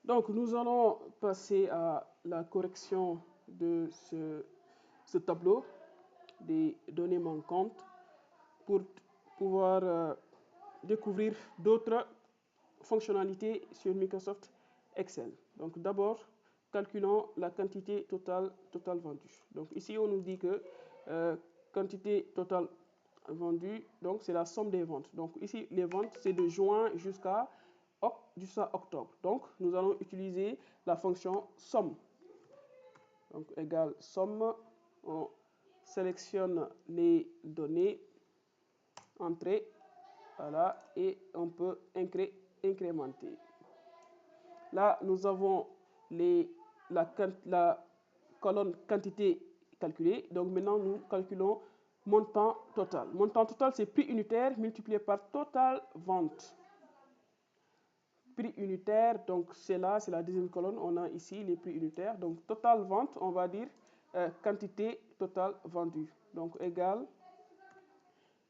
Donc, nous allons passer à la correction de ce tableau des données manquantes pour pouvoir découvrir d'autres fonctionnalités sur Microsoft Excel. Donc, d'abord, calculons la quantité totale vendue. Donc, ici, on nous dit que quantité totale vendue, donc c'est la somme des ventes. Donc, ici, les ventes, c'est de juin jusqu'à octobre. Donc, nous allons utiliser la fonction somme. Donc, égale somme. On sélectionne les données, entrée, voilà, et on peut incrémenter. Là, nous avons la colonne quantité calculée. Donc, maintenant, nous calculons montant total. Montant total, c'est prix unitaire multiplié par total vente. Prix unitaire, donc c'est là, c'est la deuxième colonne. On a ici les prix unitaires. Donc, total vente, on va dire quantité totale vendue. Donc, égal,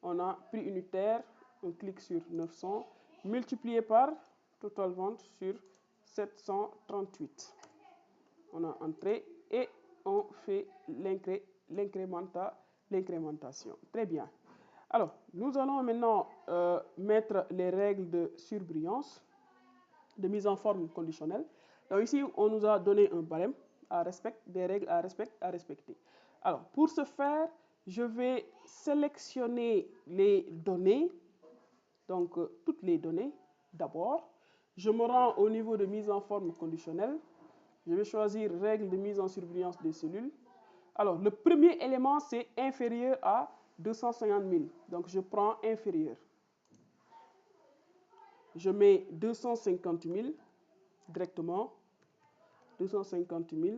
on a prix unitaire, on clique sur 900, multiplié par total vente sur 738. On a entré et on fait l'incrémentation. Très bien. Alors, nous allons maintenant mettre les règles de surbrillance, de mise en forme conditionnelle. Donc ici, on nous a donné un barème à respecter, des règles à respecter. Alors, pour ce faire, je vais sélectionner les données, donc toutes les données d'abord. Je me rends au niveau de mise en forme conditionnelle. Je vais choisir règle de mise en surbrillance des cellules. Alors, le premier élément, c'est inférieur à 250 000. Donc, je prends inférieur. Je mets 250 000 directement. 250 000.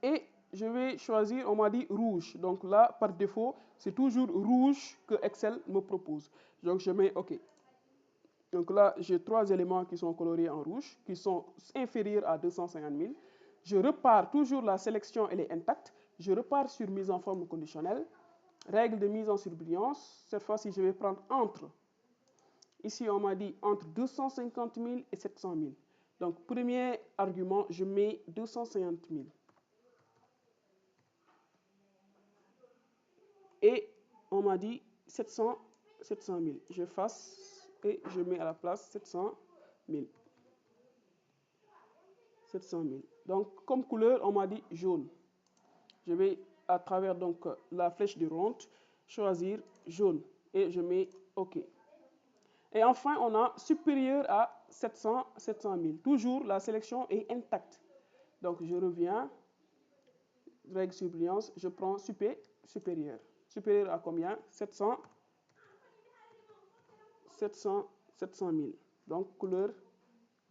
Et je vais choisir, on m'a dit rouge. Donc là, par défaut, c'est toujours rouge que Excel me propose. Donc, je mets OK. Donc là, j'ai 3 éléments qui sont coloriés en rouge, qui sont inférieurs à 250 000. Je repars, toujours la sélection, elle est intacte. Je repars sur mise en forme conditionnelle. Règle de mise en surbrillance. Cette fois-ci, je vais prendre entre. Ici, on m'a dit entre 250 000 et 700 000. Donc, premier argument, je mets 250 000. Et on m'a dit 700 000. J'efface et je mets à la place 700 000. 700 000. Donc, comme couleur, on m'a dit jaune. Je vais, à travers donc la flèche de ronde, choisir jaune. Et je mets OK. Et enfin, on a supérieur à 700 000. Toujours, la sélection est intacte. Donc, je reviens. Règle surbrillance, je prends supérieur. Supérieur à combien? 700 000. Donc, couleur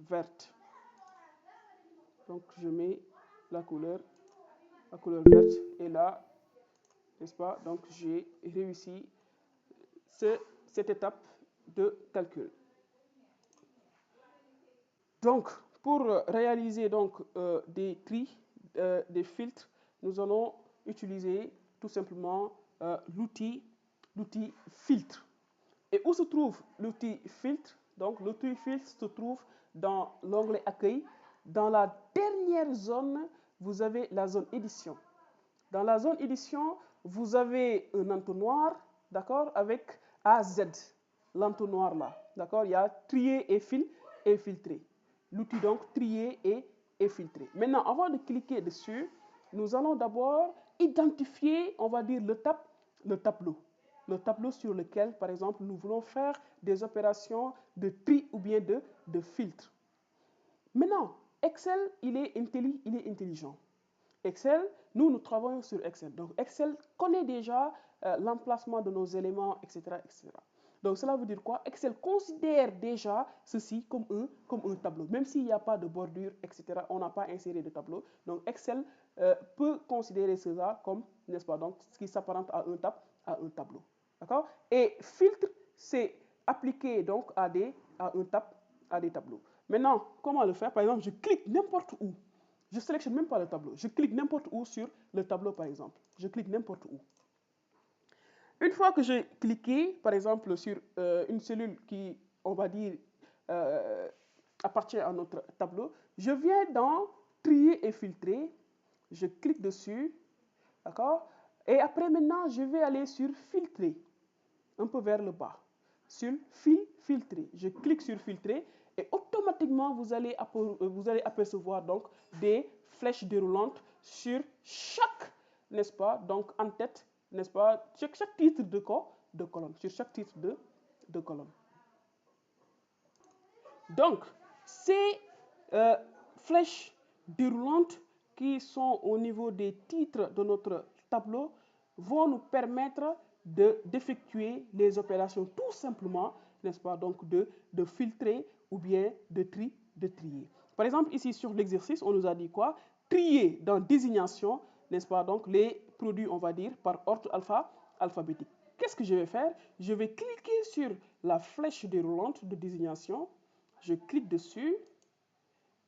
verte. Donc, je mets la couleur verte. Et là, n'est-ce pas? Donc, j'ai réussi cette étape de calcul. Donc, pour réaliser donc, des tris, des filtres, nous allons utiliser tout simplement l'outil filtre. Et où se trouve l'outil filtre? Donc, l'outil filtre se trouve dans l'onglet accueil. Dans la dernière zone, vous avez la zone édition. Dans la zone édition, vous avez un entonnoir, d'accord, avec AZ, l'entonnoir là, d'accord. Il y a trier et filtrer. L'outil donc trier et filtrer. Maintenant, avant de cliquer dessus, nous allons d'abord identifier, on va dire, le tableau. Le tableau sur lequel, par exemple, nous voulons faire des opérations de tri ou bien de filtre. Maintenant, Excel, il est intelligent. Excel, nous travaillons sur Excel. Donc, Excel connaît déjà l'emplacement de nos éléments, etc., etc. Donc, cela veut dire quoi? Excel considère déjà ceci comme un tableau. Même s'il n'y a pas de bordure, etc., on n'a pas inséré de tableau. Donc, Excel peut considérer cela comme, n'est-ce pas, donc, ce qui s'apparente à un tableau. D'accord? Et filtre, c'est appliqué donc à des tableaux. Maintenant, comment le faire? Par exemple, je clique n'importe où. Je ne sélectionne même pas le tableau. Je clique n'importe où sur le tableau, par exemple. Je clique n'importe où. Une fois que j'ai cliqué, par exemple, sur une cellule qui, on va dire, appartient à notre tableau. Je viens dans trier et filtrer. Je clique dessus. D'accord? Et après, maintenant, je vais aller sur filtrer, un peu vers le bas. Sur filtrer. Je clique sur filtrer et automatiquement, vous allez apercevoir donc des flèches déroulantes sur chaque, n'est-ce pas, donc en tête, n'est-ce pas, chaque titre de colonne, sur chaque titre de colonne. Donc, ces flèches déroulantes qui sont au niveau des titres de notre tableau vont nous permettre d'effectuer les opérations tout simplement, n'est-ce pas, donc de filtrer ou bien de trier. Par exemple, ici sur l'exercice, on nous a dit quoi? Trier dans désignation, n'est-ce pas, donc les produits, on va dire, par ordre alphabétique. Qu'est-ce que je vais faire? Je vais cliquer sur la flèche déroulante de désignation. Je clique dessus.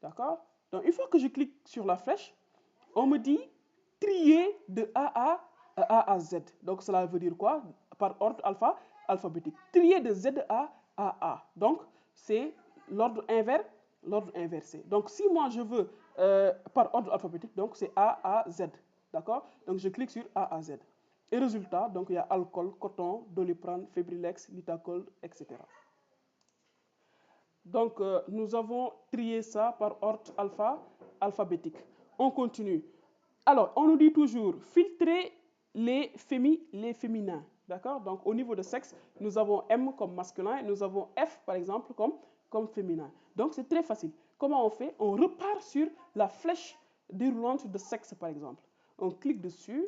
D'accord? Donc, une fois que je clique sur la flèche, on me dit trier de A à Z. Donc, cela veut dire quoi? Par ordre alphabétique. Trier de Z à A. Donc, c'est l'ordre inversé. Donc, si moi je veux par ordre alphabétique, donc c'est A à Z. D'accord? Donc, je clique sur A à Z. Et résultat, donc il y a alcool, coton, doliprane, Febrilex, Litacol, etc. Donc, nous avons trié ça par ordre alphabétique. On continue. Alors, on nous dit toujours filtrer les féminins. D'accord? Donc, au niveau de sexe, nous avons M comme masculin, nous avons F, par exemple, comme féminin. Donc, c'est très facile. Comment on fait? On repart sur la flèche déroulante de sexe, par exemple. On clique dessus.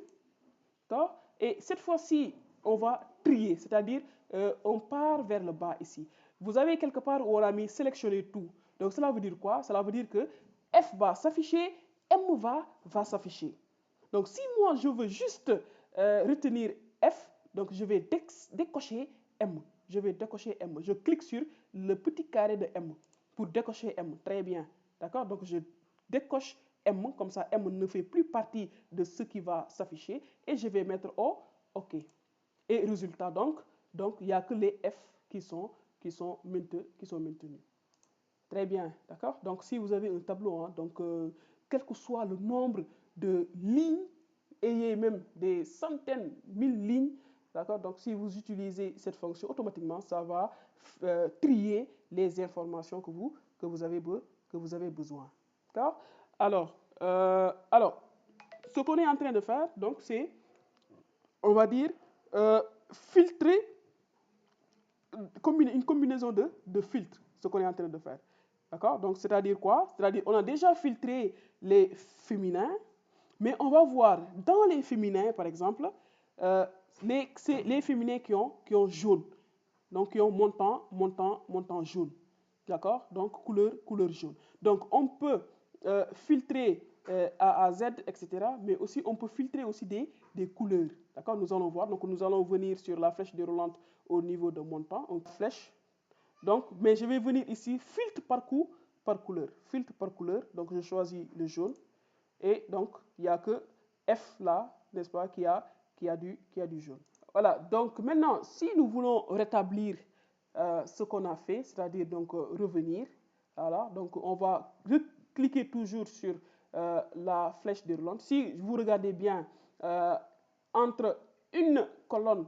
D'accord? Et cette fois-ci, on va trier, c'est-à-dire on part vers le bas ici. Vous avez quelque part où on a mis sélectionner tout. Donc cela veut dire quoi? Cela veut dire que F va s'afficher, M va s'afficher. Donc si moi je veux juste retenir F, donc je vais décocher M. Je vais décocher M. Je clique sur le petit carré de M pour décocher M. Très bien. D'accord? Donc je décoche M, comme ça M ne fait plus partie de ce qui va s'afficher et je vais mettre OK. Et résultat donc il n'y a que les F qui sont maintenus. Très bien, d'accord? Donc si vous avez un tableau, hein, donc quel que soit le nombre de lignes, ayez même des centaines, 1000 lignes, d'accord? Donc si vous utilisez cette fonction, automatiquement, ça va trier les informations que vous avez besoin. D'accord? Alors, ce qu'on est en train de faire, donc, c'est, on va dire, filtrer une combinaison de filtres, ce qu'on est en train de faire. D'accord? Donc, c'est-à-dire quoi? C'est-à-dire, on a déjà filtré les féminins, mais on va voir dans les féminins, par exemple, les féminins qui ont jaune, donc qui ont montant jaune. D'accord? Donc, couleur jaune. Donc, on peut filtrer A à Z, etc. Mais aussi, on peut filtrer aussi des couleurs. D'accord? Nous allons voir. Donc, nous allons venir sur la flèche déroulante au niveau de montant. Donc, flèche. Donc, mais je vais venir ici, filtre par couleur. Filtre par couleur. Donc, je choisis le jaune. Et donc, il n'y a que F là, n'est-ce pas, qui a du jaune. Voilà. Donc, maintenant, si nous voulons rétablir ce qu'on a fait, c'est-à-dire donc revenir. Voilà, donc on va cliquer toujours sur la flèche déroulante. Si vous regardez bien, entre une colonne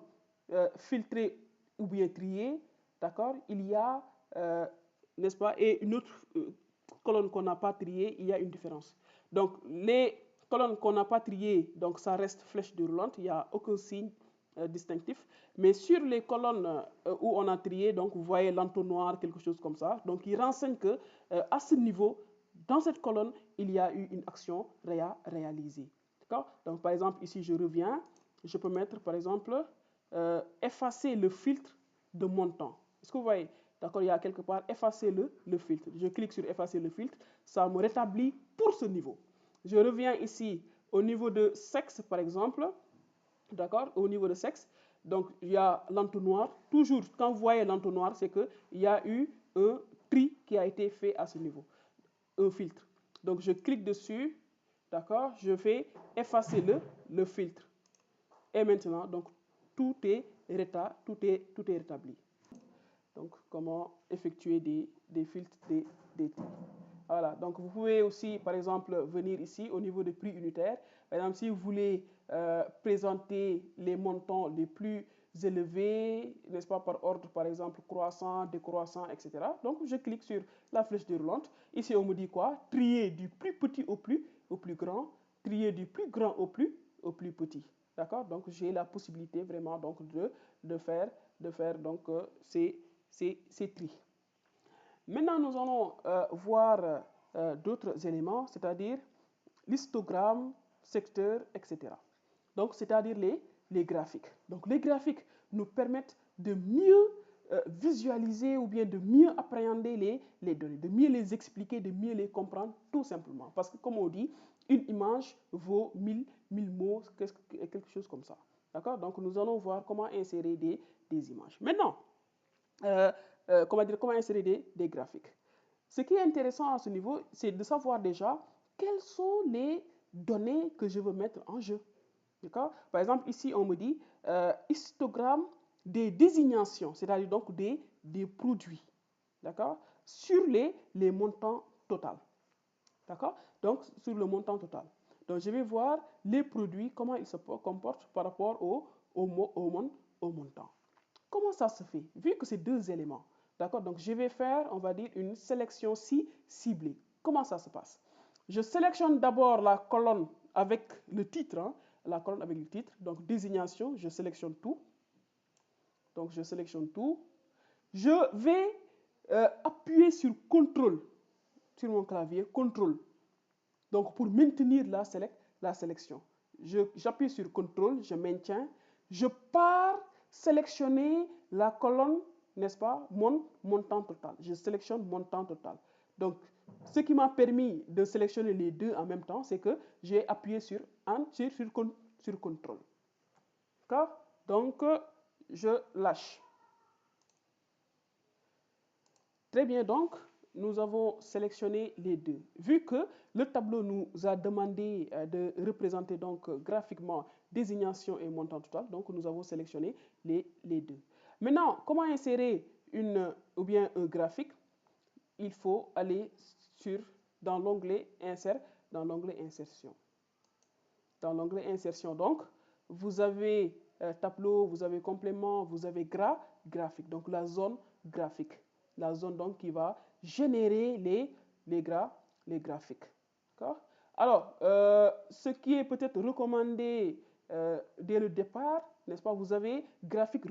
filtrée ou bien triée, d'accord, il y a, n'est-ce pas, et une autre colonne qu'on n'a pas triée, il y a une différence. Donc les colonnes qu'on n'a pas triées, donc ça reste flèche déroulante, il n'y a aucun signe distinctif. Mais sur les colonnes où on a trié, donc vous voyez l'entonnoir, quelque chose comme ça. Donc il renseigne que à ce niveau, dans cette colonne, il y a eu une action réalisée. D'accord? Donc par exemple, ici je reviens, je peux mettre par exemple effacer le filtre de montant. Est-ce que vous voyez? D'accord, il y a quelque part effacer le filtre. Je clique sur effacer le filtre, ça me rétablit pour ce niveau. Je reviens ici au niveau de sexe par exemple. D'accord? Au niveau de sexe. Donc, il y a l'entonnoir. Toujours, quand vous voyez l'entonnoir, c'est qu'il y a eu un tri qui a été fait à ce niveau. Un filtre. Donc, je clique dessus. D'accord? Je vais effacer le filtre. Et maintenant, donc, tout est rétabli. Donc, comment effectuer des filtres, des tri. Voilà, donc vous pouvez aussi, par exemple, venir ici au niveau des prix unitaires. Par exemple, si vous voulez présenter les montants les plus élevés, n'est-ce pas, par ordre, par exemple, croissant, décroissant, etc. Donc, je clique sur la flèche déroulante. Ici, on me dit quoi? Trier du plus petit au plus grand, trier du plus grand au plus petit. D'accord? Donc, j'ai la possibilité vraiment donc, de faire donc, ces tris. Maintenant, nous allons voir d'autres éléments, c'est-à-dire l'histogramme, secteur, etc. Donc, c'est-à-dire les graphiques. Donc, les graphiques nous permettent de mieux visualiser ou bien de mieux appréhender les données, de mieux les expliquer, de mieux les comprendre, tout simplement. Parce que, comme on dit, une image vaut 1000 mots, quelque chose comme ça. D'accord? Donc, nous allons voir comment insérer des images. Maintenant, comment insérer des graphiques. Ce qui est intéressant à ce niveau, c'est de savoir déjà quelles sont les données que je veux mettre en jeu. D'accord? Par exemple, ici, on me dit histogramme des désignations, c'est-à-dire donc des produits. D'accord? Sur les montants total. D'accord? Donc, sur le montant total. Donc, je vais voir les produits, comment ils se comportent par rapport au montant. Comment ça se fait? Vu que c'est deux éléments, d'accord? Donc, je vais faire, on va dire, une sélection ciblée. Comment ça se passe? Je sélectionne d'abord la colonne avec le titre, hein, la colonne avec le titre. Donc, désignation, je sélectionne tout. Donc, je sélectionne tout. Je vais appuyer sur CTRL sur mon clavier, CTRL. Donc, pour maintenir la sélection. J'appuie sur CTRL, je maintiens. Je pars sélectionner la colonne, n'est-ce pas, mon montant total. Je sélectionne montant total. Donc, ce qui m'a permis de sélectionner les deux en même temps, c'est que j'ai appuyé sur CTRL. D'accord? Donc, je lâche. Très bien, donc, nous avons sélectionné les deux. Vu que le tableau nous a demandé de représenter donc graphiquement désignation et montant total, donc nous avons sélectionné les deux. Maintenant, comment insérer ou bien un graphique? Il faut aller dans l'onglet Insert, dans l'onglet Insertion. Dans l'onglet Insertion, donc, vous avez tableau, vous avez complément, vous avez graphique, donc la zone graphique. La zone donc qui va générer les graphiques. Alors, ce qui est peut-être recommandé dès le départ, n'est-ce pas, vous avez graphique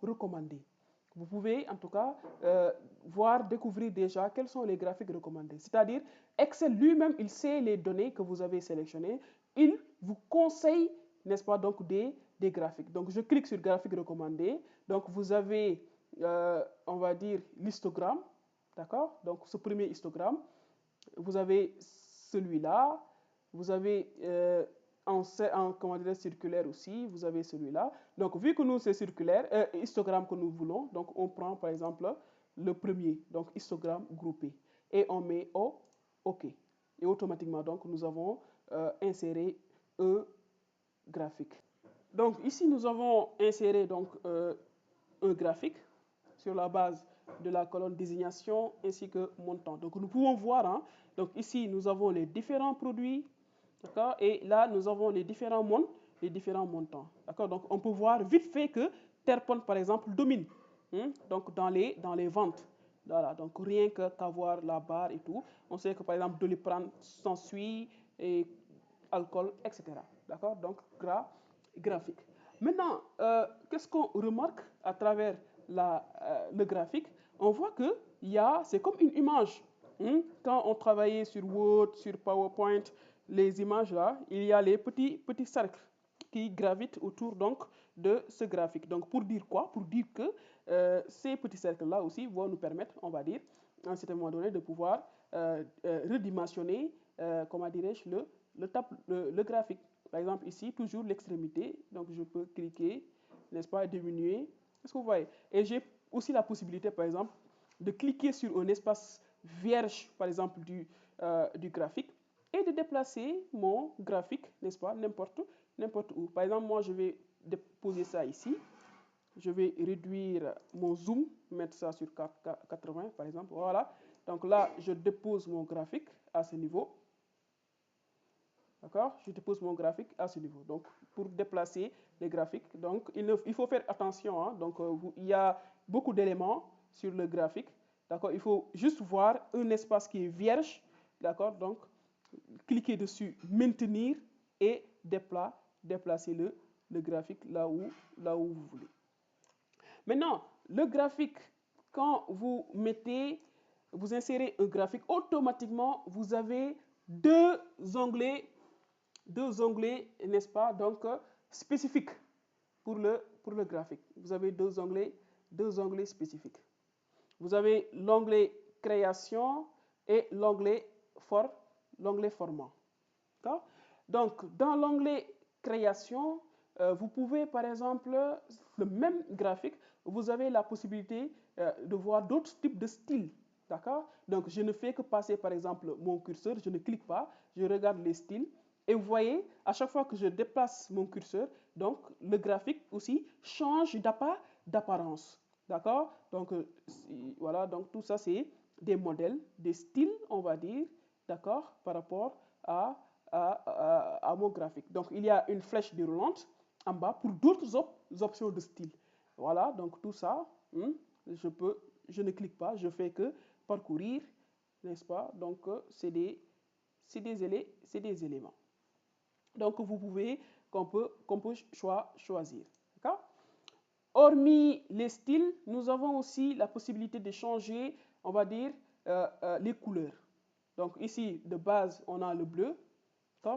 recommandé. Vous pouvez en tout cas découvrir déjà quels sont les graphiques recommandés. C'est-à-dire, Excel lui-même, il sait les données que vous avez sélectionnées. Il vous conseille, n'est-ce pas, donc des graphiques. Donc, je clique sur graphique recommandé. Donc, vous avez on va dire l'histogramme, d'accord? Donc ce premier histogramme, vous avez celui-là, vous avez comment dire, circulaire aussi, vous avez celui-là. Donc vu que nous c'est circulaire, histogramme que nous voulons, donc on prend par exemple le premier, donc histogramme groupé, et on met OK. Et automatiquement donc nous avons inséré un graphique. Donc ici nous avons inséré donc un graphique sur la base de la colonne désignation ainsi que montant. Donc nous pouvons voir, hein, donc ici nous avons les différents produits, d'accord, et là nous avons les différents montants, d'accord. Donc on peut voir vite fait que Terpon par exemple domine, hein, donc dans les ventes. Voilà, donc rien qu'avoir la barre et tout. On sait que par exemple Doliprane s'ensuit et alcool, etc. D'accord, donc graphique. Maintenant, qu'est-ce qu'on remarque à travers le graphique? On voit que c'est comme une image. Hein? Quand on travaillait sur Word, sur PowerPoint, les images là, il y a les petits cercles qui gravitent autour donc de ce graphique. Donc pour dire quoi? Pour dire que ces petits cercles-là aussi vont nous permettre, on va dire, à un certain moment donné, de pouvoir redimensionner, comment dirais-je, le graphique. Par exemple, ici, toujours l'extrémité. Donc, je peux cliquer, n'est-ce pas, diminuer. Est-ce que vous voyez? Et j'ai aussi la possibilité, par exemple, de cliquer sur un espace vierge, par exemple, du graphique et de déplacer mon graphique, n'est-ce pas, n'importe où. Par exemple, moi, je vais déposer ça ici. Je vais réduire mon zoom, mettre ça sur 80, par exemple. Voilà. Donc là, je dépose mon graphique à ce niveau. D'accord? Je dépose mon graphique à ce niveau. Donc, pour déplacer les graphiques, donc il faut faire attention. Hein. Donc, il y a beaucoup d'éléments sur le graphique. D'accord? Il faut juste voir un espace qui est vierge. D'accord? Donc, cliquez dessus, maintenir et déplacer le graphique là où vous voulez. Maintenant, le graphique, quand vous insérez un graphique, automatiquement, vous avez deux onglets, n'est-ce pas, donc spécifiques pour le graphique. Vous avez deux onglets spécifiques. Vous avez l'onglet création et l'onglet format. Donc, dans l'onglet création, vous pouvez, par exemple, le même graphique, vous avez la possibilité de voir d'autres types de styles. D'accord? Donc, je ne fais que passer, par exemple, mon curseur, je ne clique pas, je regarde les styles. Et vous voyez, à chaque fois que je déplace mon curseur, donc le graphique aussi change d'apparence. D'accord? Donc, voilà, donc tout ça, c'est des modèles, des styles, on va dire, d'accord, par rapport à mon graphique. Donc, il y a une flèche déroulante en bas pour d'autres options de style. Voilà, donc tout ça, je ne clique pas, je fais que parcourir, n'est-ce pas? Donc, c'est des éléments. Donc, qu'on peut choisir. D'accord? Hormis les styles, nous avons aussi la possibilité de changer, on va dire, les couleurs. Donc, ici, de base, on a le bleu.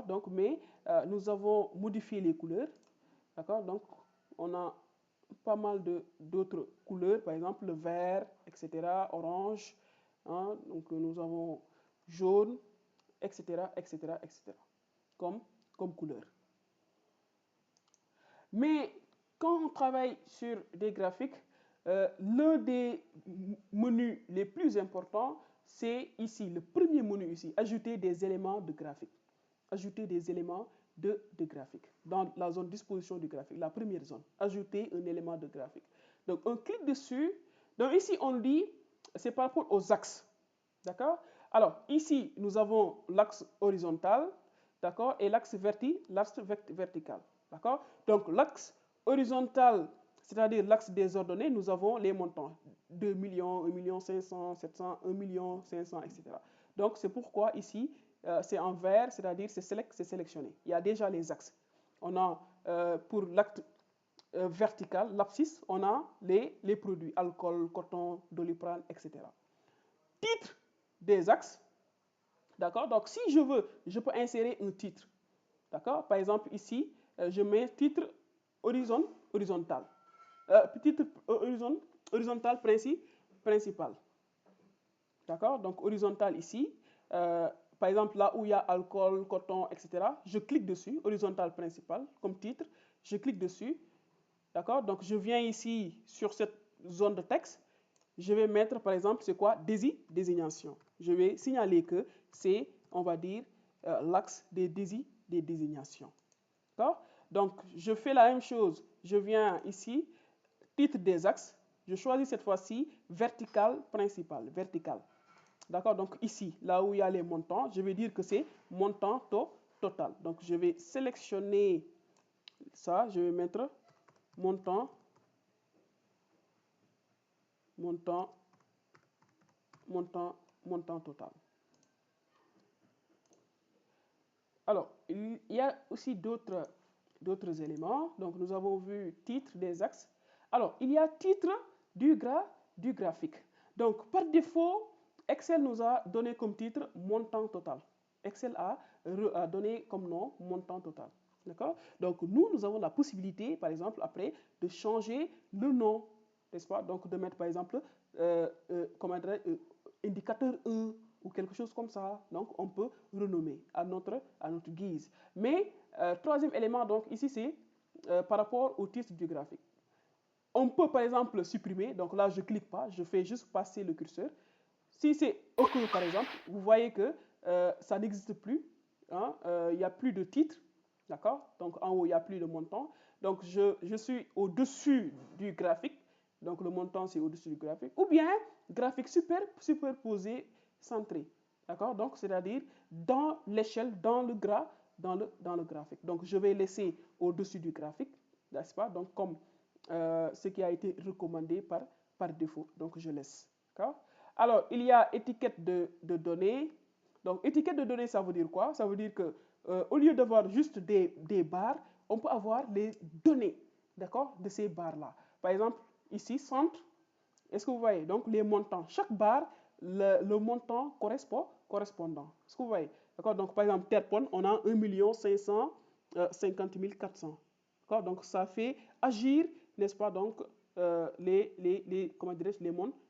Donc, mais nous avons modifié les couleurs. D'accord? Donc, on a pas mal d'autres couleurs, par exemple le vert, etc., orange. Hein, donc, nous avons jaune, etc., etc., etc., comme couleur. Mais quand on travaille sur des graphiques, l'un des menus les plus importants, c'est ici, le premier menu ici, ajouter des éléments de graphique. Ajouter des éléments de graphique dans la zone disposition du graphique, la première zone. Ajouter un élément de graphique. Donc, on clique dessus. Donc, ici, on dit, c'est par rapport aux axes. D'accord? Alors, ici, nous avons l'axe horizontal, d'accord, et l'axe vertical. D'accord? Donc, l'axe horizontal, c'est-à-dire l'axe des ordonnées, nous avons les montants. 2 millions, 1 million 500, 700, 1 million 500, etc. Donc, c'est pourquoi ici, c'est en vert, c'est-à-dire c'est sélectionné. Il y a déjà les axes. On a, pour l'axe vertical, l'abscisse, on a les produits, alcool, coton, doliprane, etc. Titre des axes. D'accord? Donc, si je veux, je peux insérer un titre. D'accord? Par exemple, ici, je mets titre horizontal. Titre horizontal principal. D'accord? Donc, horizontal ici. Par exemple, là où il y a alcool, coton, etc., je clique dessus, horizontal principal, comme titre. Je clique dessus. D'accord? Donc, je viens ici sur cette zone de texte. Je vais mettre, par exemple, c'est quoi? Désignation. Je vais signaler que c'est, on va dire, l'axe des désignations. D'accord? Donc, je fais la même chose. Je viens ici, titre des axes. Je choisis cette fois-ci vertical principal. Vertical. D'accord? Donc, ici, là où il y a les montants, je vais dire que c'est montant total. Donc, je vais sélectionner ça. Je vais mettre montant total. Alors, il y a aussi d'autres éléments. Donc, nous avons vu titre des axes. Alors, il y a titre du graphique. Donc, par défaut, Excel nous a donné comme titre montant total. Excel a donné comme nom montant total. D'accord? Donc, nous avons la possibilité, par exemple, après, de changer le nom, n'est-ce pas? Donc, de mettre, par exemple, indicateur 1 ou quelque chose comme ça. Donc, on peut renommer à notre guise. Mais, troisième élément, donc, ici, c'est par rapport au titre du graphique. On peut, par exemple, supprimer. Donc là, je ne clique pas, je fais juste passer le curseur. Si c'est OK, par exemple, vous voyez que ça n'existe plus. Hein, il n'y a plus de titre. D'accord? Donc, en haut, il n'y a plus de montant. Donc, je suis au-dessus du graphique. Donc, le montant, c'est au-dessus du graphique. Ou bien, graphique superposé centré. D'accord? Donc, c'est-à-dire dans l'échelle, dans le dans le graphique. Donc, je vais laisser au-dessus du graphique, n'est-ce pas? Donc, comme ce qui a été recommandé par défaut. Donc, je laisse. D'accord? Alors, il y a étiquette de données. Donc, étiquette de données, ça veut dire quoi? Ça veut dire que au lieu d'avoir juste des barres, on peut avoir les données, d'accord, de ces barres-là. Par exemple, ici, centre, est-ce que vous voyez? Donc, les montants. Chaque barre, le montant correspondant. Est-ce que vous voyez? D'accord? Donc, par exemple, Terpon, on a 1 550 400. D'accord? Donc, ça fait agir, n'est-ce pas? Donc, comment dirais-je,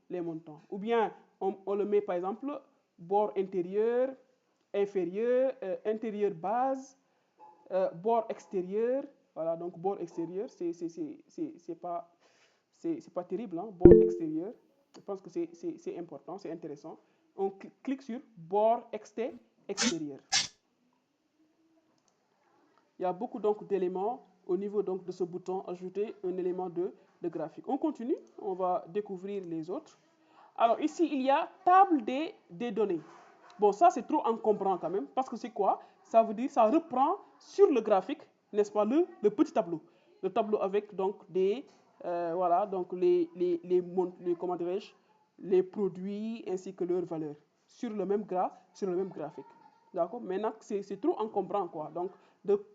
les montants. Ou bien, on le met, par exemple, bord intérieur, inférieur, intérieur base, bord extérieur. Voilà, donc bord extérieur, c'est pas terrible, hein, bord extérieur. Je pense que c'est important, c'est intéressant. On clique sur bord extérieur. Il y a beaucoup donc d'éléments au niveau donc de ce bouton ajouter un élément de graphique. On continue, on va découvrir les autres. Alors ici, il y a table des données. Bon, ça c'est trop encombrant quand même, parce que c'est quoi? Ça veut dire, ça reprend sur le graphique, n'est-ce pas, le petit tableau. Le tableau avec donc voilà, donc comment dirais-je, les produits ainsi que leurs valeurs sur le même graphique. D'accord? Maintenant, c'est trop encombrant, quoi. Donc,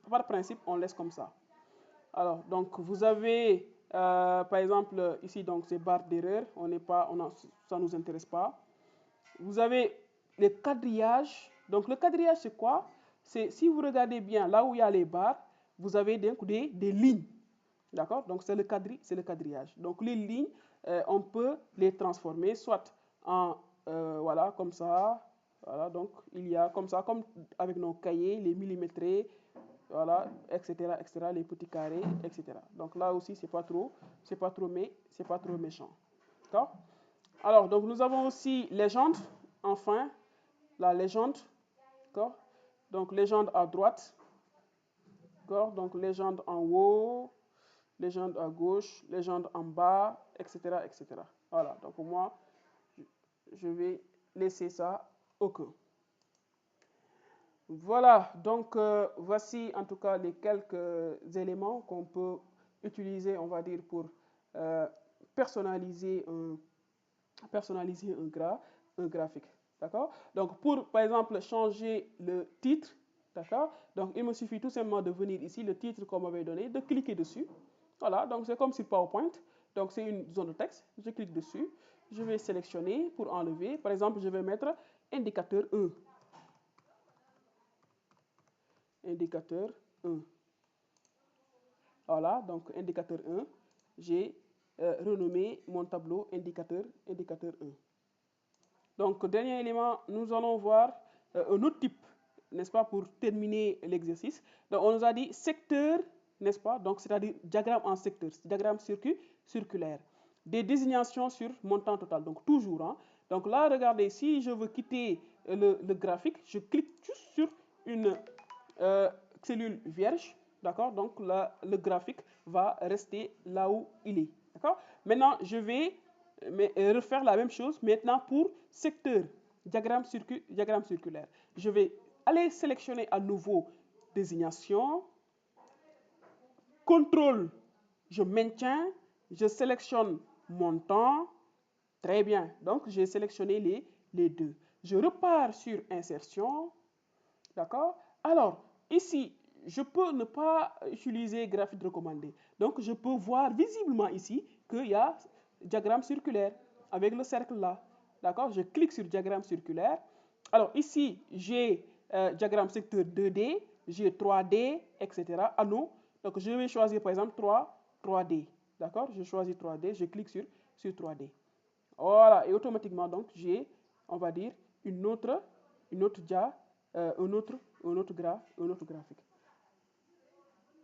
par principe, on laisse comme ça. Alors, donc, vous avez, par exemple, ici, donc, c'est barre d'erreur. Ça ne nous intéresse pas. Vous avez les quadrillages. Donc, le quadrillage, c'est quoi? C'est, si vous regardez bien, là où il y a les barres, vous avez des lignes. D'accord? Donc, c'est le quadrillage. Donc, les lignes, on peut les transformer soit en, voilà, comme ça. Voilà, donc, il y a comme ça, comme avec nos cahiers, les millimétrés, voilà, etc., les petits carrés, etc. Donc, là aussi, c'est pas trop méchant. D'accord? Alors, donc, nous avons aussi légende, enfin, la légende. D'accord? Donc, légende à droite. D'accord? Donc, légende en haut, légende à gauche, légende en bas, etc., etc. Voilà, donc pour moi, je vais laisser ça au cas. Voilà, donc voici en tout cas les quelques éléments qu'on peut utiliser, on va dire, pour euh, personnaliser un graphique. D'accord? Donc pour, par exemple, changer le titre, d'accord? Donc il me suffit tout simplement de venir ici, le titre qu'on m'avait donné, de cliquer dessus. Voilà, donc c'est comme sur PowerPoint. Donc c'est une zone de texte. Je clique dessus. Je vais sélectionner pour enlever. Par exemple, je vais mettre indicateur 1. Indicateur 1. Voilà, donc indicateur 1. J'ai renommé mon tableau indicateur 1. Donc, dernier élément, nous allons voir un autre type, n'est-ce pas, pour terminer l'exercice. Donc, on nous a dit secteur, n'est-ce pas, donc c'est-à-dire diagramme en secteur, diagramme circulaire. Des désignations sur montant total, donc toujours. Hein. Donc là, regardez, si je veux quitter le graphique, je clique juste sur une cellule vierge, d'accord. Donc là, le graphique va rester là où il est, d'accord. Maintenant, je vais refaire la même chose maintenant pour secteur, diagramme circulaire. Je vais aller sélectionner à nouveau désignation, contrôle, je maintiens, je sélectionne montant, très bien. Donc, j'ai sélectionné les deux. Je repars sur insertion, d'accord. Alors, ici, je peux ne pas utiliser graphique recommandé. Donc, je peux voir visiblement ici qu'il y a diagramme circulaire avec le cercle là. D'accord? Je clique sur diagramme circulaire. Alors, ici, j'ai diagramme secteur 2D, j'ai 3D, etc. Ah non. Donc, je vais choisir par exemple 3D. D'accord? Je choisis 3D, je clique sur 3D. Voilà, et automatiquement, donc, j'ai, on va dire, un autre graphique.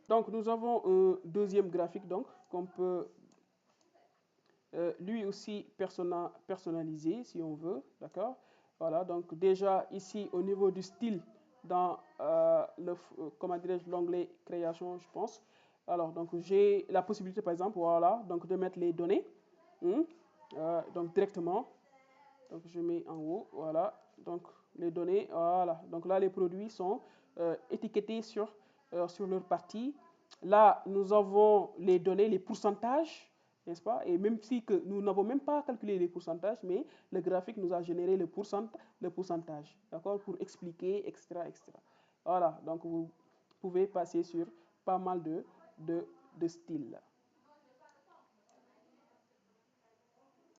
Donc, nous avons un deuxième graphique, donc, qu'on peut lui aussi personnaliser, si on veut, d'accord? Voilà, donc déjà, ici, au niveau du style, dans comment dirais-je, l'onglet création, je pense. Alors, donc, j'ai la possibilité, par exemple, voilà, donc de mettre les données, donc directement. Donc, je mets en haut, voilà. données. Voilà. Donc là, les produits sont étiquetés sur leur partie. Là, nous avons les données, les pourcentages, n'est-ce pas? Et même si que nous n'avons même pas calculé les pourcentages, mais le graphique nous a généré le pourcentage, d'accord, pour expliquer, etc., etc. Voilà, donc vous pouvez passer sur pas mal de styles.